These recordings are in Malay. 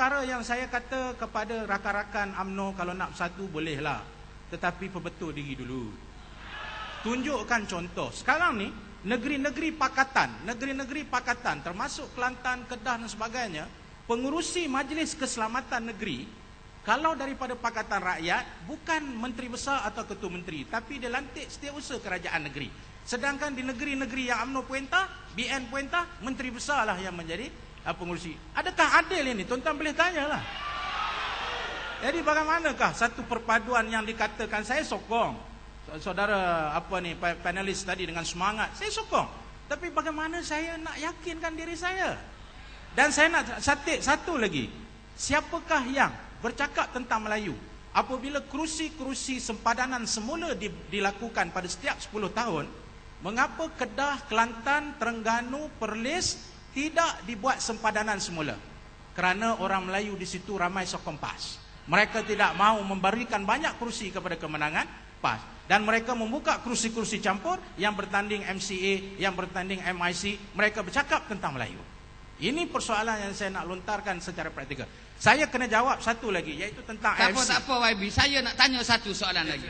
perkara yang saya kata kepada rakan-rakan UMNO, kalau nak bersatu bolehlah, tetapi perbetul diri dulu. Tunjukkan contoh. Sekarang ni negeri-negeri pakatan termasuk Kelantan, Kedah dan sebagainya, pengurusi Majlis Keselamatan Negeri, kalau daripada Pakatan Rakyat, bukan menteri besar atau ketua menteri, tapi dia lantik setiausaha kerajaan negeri. Sedangkan di negeri-negeri yang UMNO puentah, BN puentah, menteri besar lah yang menjadi pengurusi. Adakah adil ini? Tuan-tuan boleh tanyalah. Jadi bagaimanakah satu perpaduan yang dikatakan? Saya sokong saudara panelis tadi dengan semangat, saya sokong. Tapi bagaimana saya nak yakinkan diri saya? Dan saya nak satu lagi, siapakah yang bercakap tentang Melayu apabila kerusi-kerusi sempadanan semula dilakukan pada setiap 10 tahun, mengapa Kedah, Kelantan, Terengganu, Perlis tidak dibuat sempadanan semula? Kerana orang Melayu di situ ramai sokong PAS. Mereka tidak mahu memberikan banyak kerusi kepada kemenangan PAS, dan mereka membuka kerusi-kerusi campur yang bertanding MCA, yang bertanding MIC. Mereka bercakap tentang Melayu. Ini persoalan yang saya nak lontarkan secara praktikal. Saya kena jawab satu lagi, iaitu tentang AFC. Tak apa YB, saya nak tanya satu soalan lagi.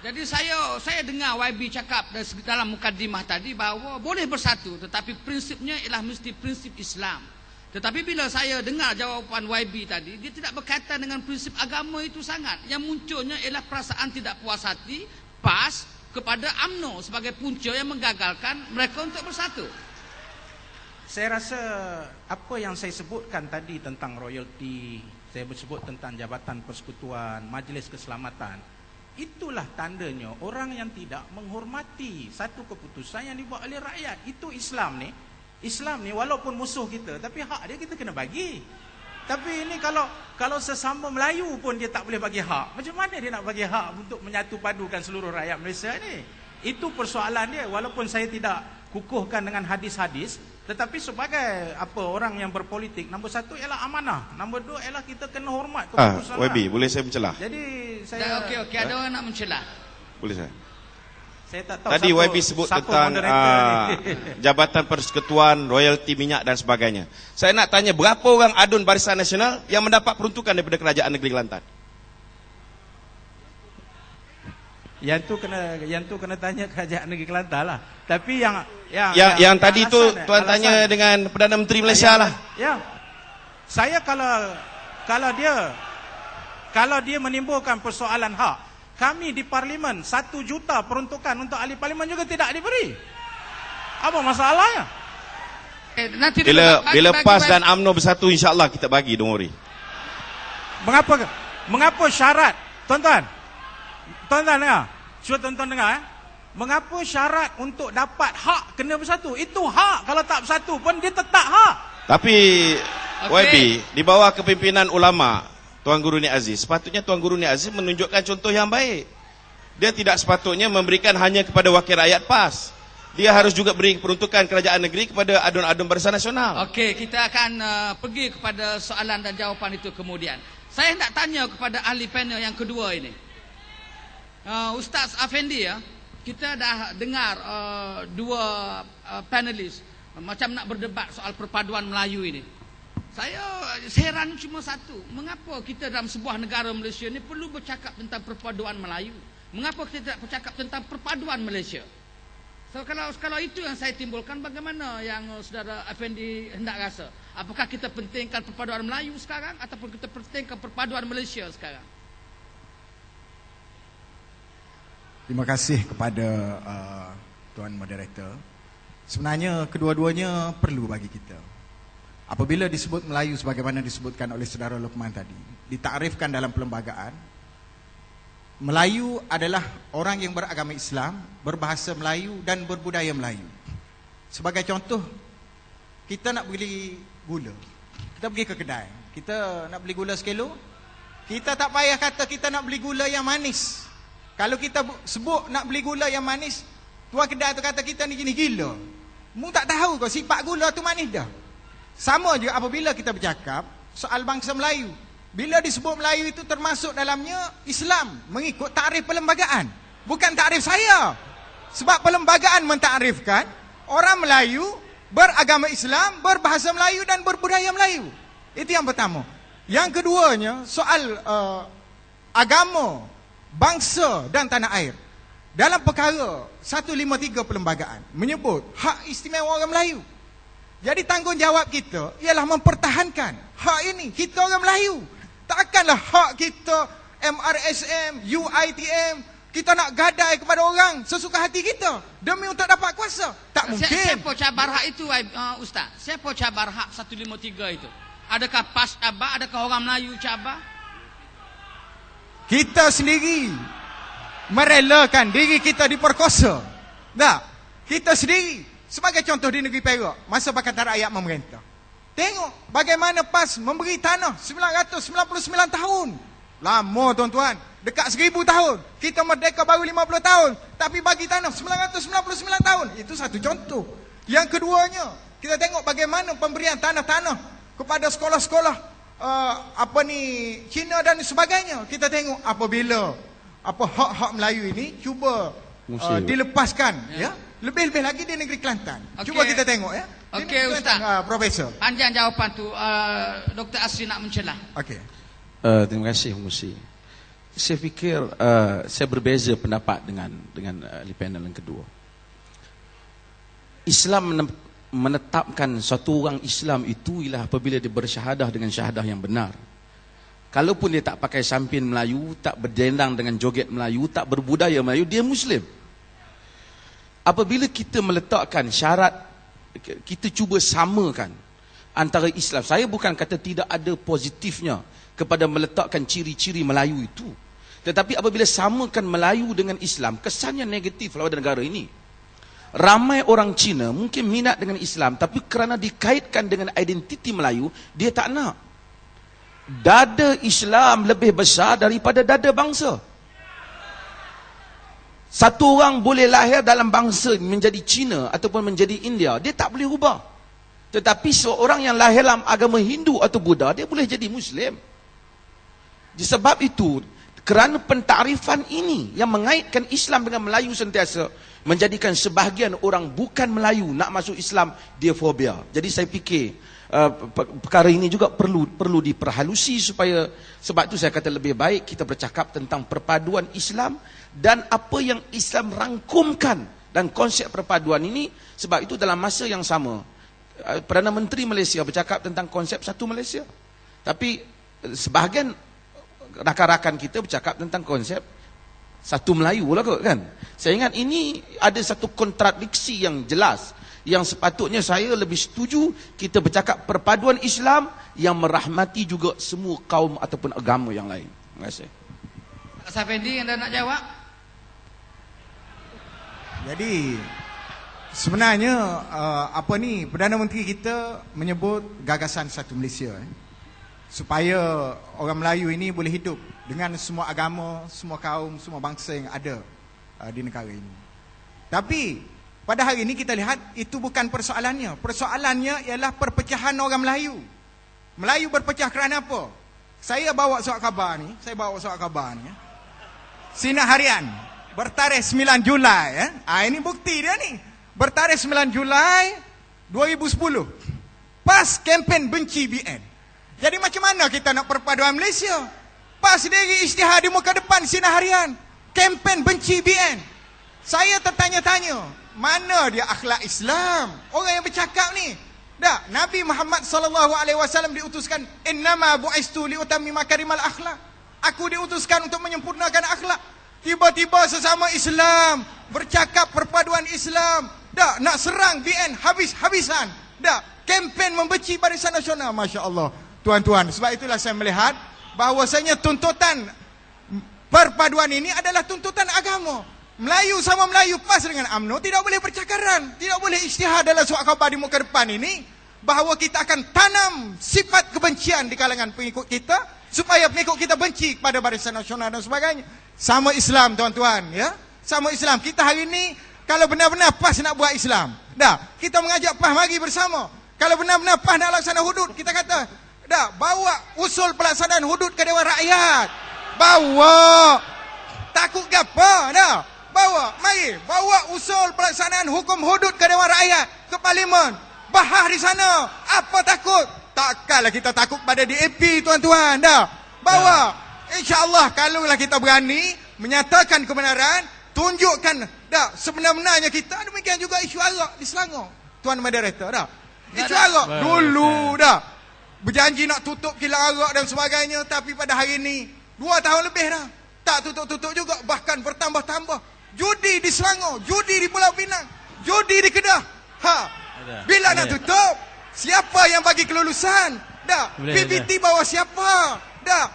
Jadi saya dengar YB cakap dalam mukadimah tadi bahawa boleh bersatu, tetapi prinsipnya ialah mesti prinsip Islam. Tetapi bila saya dengar jawapan YB tadi, dia tidak berkaitan dengan prinsip agama itu sangat. Yang munculnya ialah perasaan tidak puas hati PAS kepada UMNO sebagai punca yang menggagalkan mereka untuk bersatu. Saya rasa apa yang saya sebutkan tadi tentang royalty, saya sebut tentang Jabatan Persekutuan, Majlis Keselamatan, itulah tandanya orang yang tidak menghormati satu keputusan yang dibuat oleh rakyat. Itu Islam ni. Islam ni walaupun musuh kita, tapi hak dia kita kena bagi. Tapi ini kalau sesama Melayu pun dia tak boleh bagi hak, macam mana dia nak bagi hak untuk menyatu padukan seluruh rakyat Malaysia ni? Itu persoalan dia. Walaupun saya tidak kukuhkan dengan hadis-hadis, tetapi sebagai orang yang berpolitik, nombor satu ialah amanah, nombor dua ialah kita kena hormat keputusan. YB, boleh saya mencelah? Jadi saya okey, ada orang nak mencelah. Boleh saya? Saya tak tahu. Tadi YB sebut tentang Jabatan Persekutuan, royalti minyak dan sebagainya. Saya nak tanya, berapa orang adun Barisan Nasional yang mendapat peruntukan daripada Kerajaan Negeri Kelantan? Yang tu kena tanya Kerajaan Negeri Kelantan lah. Tapi yang tadi tu tuan tanya dengan Perdana Menteri Malaysia lah. Ya. Saya kalau dia menimbulkan persoalan hak, kami di Parlimen 1 juta peruntukan untuk ahli Parlimen juga tidak diberi. Apa masalahnya? Nanti bila PAS dan UMNO bersatu, insya-Allah kita bagi, don't worry. Mengapa syarat? Tuan-tuan dengar. Cuba tuan-tuan dengar. Mengapa syarat untuk dapat hak kena bersatu? Itu hak. Kalau tak bersatu pun dia tetap hak. Tapi YB, di bawah kepimpinan ulama Tuan Guru Nik Aziz, sepatutnya Tuan Guru Nik Aziz menunjukkan contoh yang baik. Dia tidak sepatutnya memberikan hanya kepada wakil rakyat PAS. Dia harus juga beri peruntukan kerajaan negeri kepada adun-adun Barisan Nasional. Okey, kita akan pergi kepada soalan dan jawapan itu kemudian. Saya nak tanya kepada ahli panel yang kedua ini. Ustaz Afendi, kita dah dengar dua panelis macam nak berdebat soal perpaduan Melayu ini. Saya heran cuma satu, mengapa kita dalam sebuah negara Malaysia ni perlu bercakap tentang perpaduan Melayu? Mengapa kita tidak bercakap tentang perpaduan Malaysia? So kalau itu yang saya timbulkan, bagaimana yang saudara Afendi hendak rasa? Apakah kita pentingkan perpaduan Melayu sekarang ataupun kita pentingkan perpaduan Malaysia sekarang? Terima kasih kepada Tuan Moderator. Sebenarnya kedua-duanya perlu bagi kita. Apabila disebut Melayu sebagaimana disebutkan oleh saudara Luqman tadi, ditakrifkan dalam perlembagaan, Melayu adalah orang yang beragama Islam, berbahasa Melayu dan berbudaya Melayu. Sebagai contoh, kita nak beli gula, kita pergi ke kedai, kita nak beli gula sekilo, kita tak payah kata kita nak beli gula yang manis. Kalau kita sebut nak beli gula yang manis, tuan kedai tu kata kita ni jenis gila. Mu tak tahu kau sifat gula tu manis dah. Sama juga apabila kita bercakap soal bangsa Melayu. Bila disebut Melayu itu termasuk dalamnya Islam, mengikut takrif perlembagaan, bukan takrif saya. Sebab perlembagaan mentakrifkan orang Melayu beragama Islam, berbahasa Melayu dan berbudaya Melayu. Itu yang pertama. Yang keduanya, soal agama, bangsa dan tanah air. Dalam perkara 153 perlembagaan menyebut hak istimewa orang Melayu. Jadi tanggungjawab kita ialah mempertahankan hak ini. Kita orang Melayu. Takkanlah hak kita MRSM, UiTM, kita nak gadai kepada orang sesuka hati kita demi untuk dapat kuasa. Tak mungkin. Siapa cabar hak itu, Ustaz? Siapa cabar hak 153 itu? Adakah PAS cabar? Adakah orang Melayu cabar? Kita sendiri merelakan diri kita diperkosa. Tak? Kita sendiri. Sebagai contoh di negeri Perak, masa Pakatan Rakyat memerintah. Tengok bagaimana PAS memberi tanah 999 tahun. Lama tuan-tuan. Dekat 1000 tahun. Kita merdeka baru 50 tahun. Tapi bagi tanah 999 tahun. Itu satu contoh. Yang keduanya, kita tengok bagaimana pemberian tanah-tanah kepada sekolah-sekolah Cina dan sebagainya. Kita tengok apabila hak-hak Melayu ini cuba dilepaskan, ya. Lebih-lebih lagi di negeri Kelantan. Cuba kita tengok, ya. Okey, Ustaz. Profesor. Panjang jawapan tu. Dr. Asri nak mencelah. Okey. Terima kasih Musi. Saya fikir saya berbeza pendapat dengan ahli panel yang kedua. Islam menetapkan suatu orang Islam itu ialah apabila dia bersyahadah dengan syahadah yang benar. Kalaupun dia tak pakai sampin Melayu, tak berdendang dengan joget Melayu, tak berbudaya Melayu, dia Muslim. Apabila kita meletakkan syarat, kita cuba samakan antara Islam. Saya bukan kata tidak ada positifnya kepada meletakkan ciri-ciri Melayu itu. Tetapi apabila samakan Melayu dengan Islam, kesannya negatif pada negara ini. Ramai orang Cina mungkin minat dengan Islam, tapi kerana dikaitkan dengan identiti Melayu, dia tak nak. Dada Islam lebih besar daripada dada bangsa. Satu orang boleh lahir dalam bangsa menjadi Cina ataupun menjadi India, dia tak boleh ubah. Tetapi seorang yang lahir dalam agama Hindu atau Buddha, dia boleh jadi Muslim. Sebab itu, kerana pentarifan ini yang mengaitkan Islam dengan Melayu sentiasa, menjadikan sebahagian orang bukan Melayu nak masuk Islam, dia fobia. Jadi saya fikir perkara ini juga perlu diperhalusi supaya, sebab itu saya kata lebih baik kita bercakap tentang perpaduan Islam dan apa yang Islam rangkumkan dan konsep perpaduan ini. Sebab itu dalam masa yang sama Perdana Menteri Malaysia bercakap tentang konsep satu Malaysia, tapi sebahagian rakan-rakan kita bercakap tentang konsep satu Melayu lah kot, kan. Saya ingat ini ada satu kontradiksi yang jelas, yang sepatutnya saya lebih setuju kita bercakap perpaduan Islam yang merahmati juga semua kaum ataupun agama yang lain. Terima kasih. Pak Safendi, anda nak jawab? Jadi sebenarnya Perdana Menteri kita menyebut gagasan satu Malaysia, supaya orang Melayu ini boleh hidup dengan semua agama, semua kaum, semua bangsa yang ada di negara ini. Tapi pada hari ini kita lihat itu bukan persoalannya. Persoalannya ialah perpecahan orang Melayu. Melayu berpecah kerana apa? Saya bawa surat khabar ni, Sinar Harian bertarikh 9 Julai, ini bukti dia ni. Bertarikh 9 Julai 2010. PAS kempen benci BN. Jadi macam mana kita nak perpaduan Malaysia? PAS sendiri isytihar di muka depan Sinar Harian, kempen benci BN. Saya tertanya-tanya, mana dia akhlak Islam? Orang yang bercakap ni. Dah, Nabi Muhammad SAW diutuskan, innama bu'istu liutammima makarimal akhlak. Aku diutuskan untuk menyempurnakan akhlak. Tiba-tiba sesama Islam bercakap perpaduan Islam. Dah, nak serang BN habis-habisan. Dah, kempen membenci Barisan Nasional. Masya Allah. Tuan-tuan, sebab itulah saya melihat bahawasanya tuntutan perpaduan ini adalah tuntutan agama. Melayu sama Melayu, PAS dengan UMNO tidak boleh bercakaran, tidak boleh isytihar dalam surat khabar di muka depan ini bahawa kita akan tanam sifat kebencian di kalangan pengikut kita supaya pengikut kita benci kepada Barisan Nasional dan sebagainya. Sama Islam, tuan-tuan, ya. Sama Islam. Kita hari ini kalau benar-benar PAS nak buat Islam, dah, kita mengajak PAS mari bersama. Kalau benar-benar PAS nak laksana hudud, kita kata, dah, bawa usul pelaksanaan hudud ke Dewan Rakyat. Bawa. Takut ke apa? Dah. Bawa, mari, bawa usul pelaksanaan hukum hudud ke Dewan Rakyat, ke Parlimen. Bahas di sana. Apa takut? takkanlah kita takut pada DAP tuan-tuan. Dah. Bawa. InsyaAllah kalaulah kita berani menyatakan kebenaran, tunjukkan dah sebenar-benarnya kita. Demikian juga isu arak di Selangor. Tuan Moderator dah. Isu arak dulu dah. Berjanji nak tutup kilang arak dan sebagainya, tapi pada hari ini 2 tahun lebih dah. Tak tutup-tutup juga, bahkan bertambah-tambah. Judi di Selangor, judi di Pulau Pinang, judi di Kedah. Bila nak tutup? Siapa yang bagi kelulusan? Dah. PBT bawa siapa? Dah.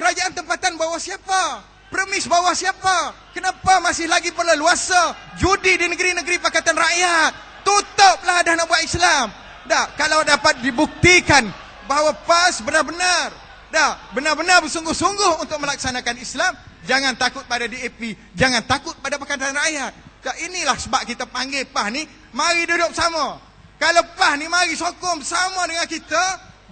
Kerajaan tempatan bawa siapa? Premis bawa siapa? Kenapa masih lagi perleluasa judi di negeri-negeri Pakatan Rakyat? Tutuplah dah nak buat Islam. Dah, kalau dapat dibuktikan bahawa PAS benar-benar bersungguh-sungguh untuk melaksanakan Islam, jangan takut pada DAP, jangan takut pada Pakatan Rakyat. Inilah sebab kita panggil PAS ni, mari duduk sama. Kalau PAS ni mari sokong bersama dengan kita,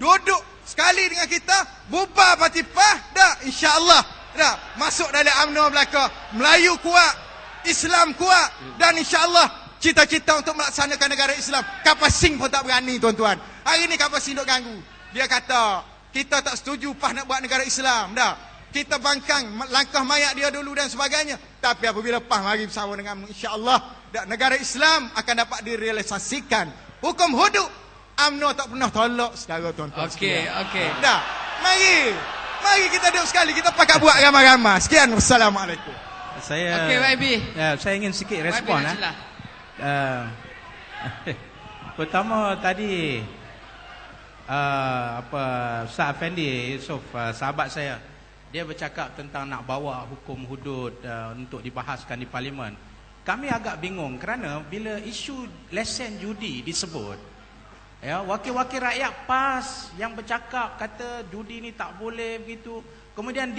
duduk sekali dengan kita, bubar parti PAS, dah insya-Allah dah masuk dalam UMNO belaka. Melayu kuat, Islam kuat, dan insya-Allah cita-cita untuk melaksanakan negara Islam. Kapas Singh pun tak berani tuan-tuan. Hari ni Kapas Singh duk ganggu. Dia kata, kita tak setuju PAS nak buat negara Islam. Dah. Kita bangkang langkah mayat dia dulu dan sebagainya. Tapi apabila PAS mari bersama dengan insya-Allah, negara Islam akan dapat direalisasikan. Hukum hudud UMNO tak pernah tolak saudara tuan-tuan. Okey. Dah. Mari kita duduk sekali, kita pakat buat ramai-ramai. Sekian, wassalamualaikum. Okey, YB. Saya ingin sikit respon YB, pertama tadi Ustaz Afendi Yusof, sahabat saya, dia bercakap tentang nak bawa hukum hudud untuk dibahaskan di parlimen. Kami agak bingung kerana bila isu lesen judi disebut, ya, wakil-wakil rakyat PAS yang bercakap kata judi ni tak boleh begitu, kemudian